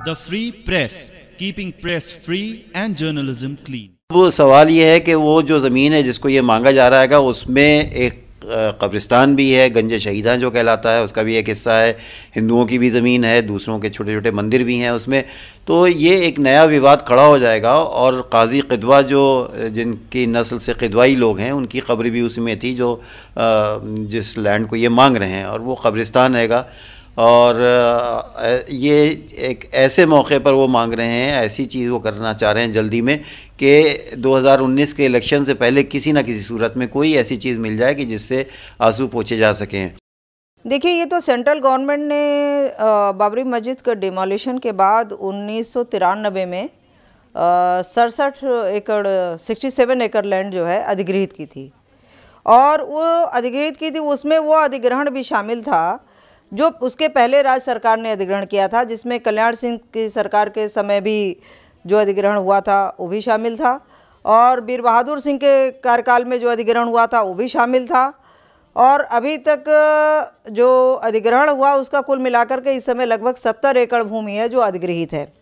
The Free Press, keeping press free and journalism clean. वो सवाल ये है कि वो जो ज़मीन है जिसको ये मांगा जा रहा है उसमें एक कब्रिस्तान भी है, गंज शहीदां जो कहलाता है उसका भी एक हिस्सा है, हिंदुओं की भी ज़मीन है, दूसरों के छोटे छोटे मंदिर भी हैं उसमें। तो ये एक नया विवाद खड़ा हो जाएगा और काजी क़िदवा जो जिनकी नस्ल से क़िदवाई लोग हैं उनकी कब्र भी उसमें थी जो जिस लैंड को ये मांग रहे हैं, और वो कब्रिस्तान हैगा। और ये एक ऐसे मौके पर वो मांग रहे हैं, ऐसी चीज़ वो करना चाह रहे हैं जल्दी में कि 2019 के इलेक्शन से पहले किसी न किसी सूरत में कोई ऐसी चीज़ मिल जाए कि जिससे आंसू पोंछे जा सकें। देखिए, ये तो सेंट्रल गवर्नमेंट ने बाबरी मस्जिद का डिमोलिशन के बाद 1993 में 67 एकड़ लैंड जो है अधिग्रहित की थी, और वो अधिग्रहित की थी उसमें वो अधिग्रहण भी शामिल था जो उसके पहले राज्य सरकार ने अधिग्रहण किया था, जिसमें कल्याण सिंह की सरकार के समय भी जो अधिग्रहण हुआ था वो भी शामिल था, और वीर बहादुर सिंह के कार्यकाल में जो अधिग्रहण हुआ था वो भी शामिल था। और अभी तक जो अधिग्रहण हुआ उसका कुल मिलाकर के इस समय लगभग 70 एकड़ भूमि है जो अधिग्रहित है।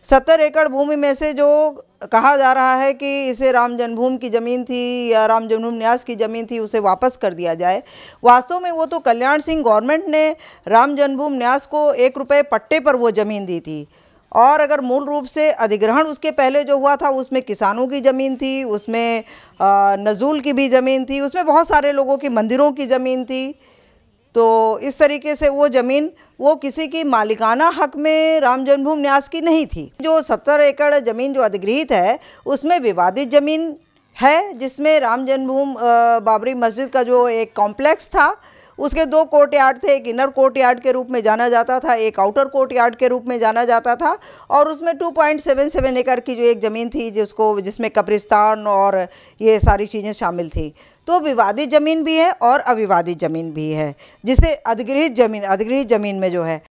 70 एकड़ भूमि में से जो कहा जा रहा है कि इसे राम जन्मभूमि की ज़मीन थी या राम जन्मभूमि न्यास की ज़मीन थी, उसे वापस कर दिया जाए। वास्तव में वो तो कल्याण सिंह गवर्नमेंट ने राम जन्मभूमि न्यास को 1 रुपये पट्टे पर वो ज़मीन दी थी, और अगर मूल रूप से अधिग्रहण उसके पहले जो हुआ था उसमें किसानों की ज़मीन थी, उसमें नज़ूल की भी ज़मीन थी, उसमें बहुत सारे लोगों की मंदिरों की ज़मीन थी। तो इस तरीके से वो ज़मीन वो किसी की मालिकाना हक में राम जन्मभूमि न्यास की नहीं थी। जो 70 एकड़ ज़मीन जो अधिग्रहित है उसमें विवादित ज़मीन है, जिसमें राम जन्मभूमि बाबरी मस्जिद का जो एक कॉम्प्लेक्स था उसके 2 कोर्ट यार्ड थे, एक इनर कोर्ट यार्ड के रूप में जाना जाता था, एक आउटर कोर्ट यार्ड के रूप में जाना जाता था, और उसमें 2.77 एकड़ की जो एक ज़मीन थी जिसमें कब्रिस्तान और ये सारी चीज़ें शामिल थी। तो विवादित ज़मीन भी है और अविवादित ज़मीन भी है, जिसे अधिग्रहित ज़मीन में जो है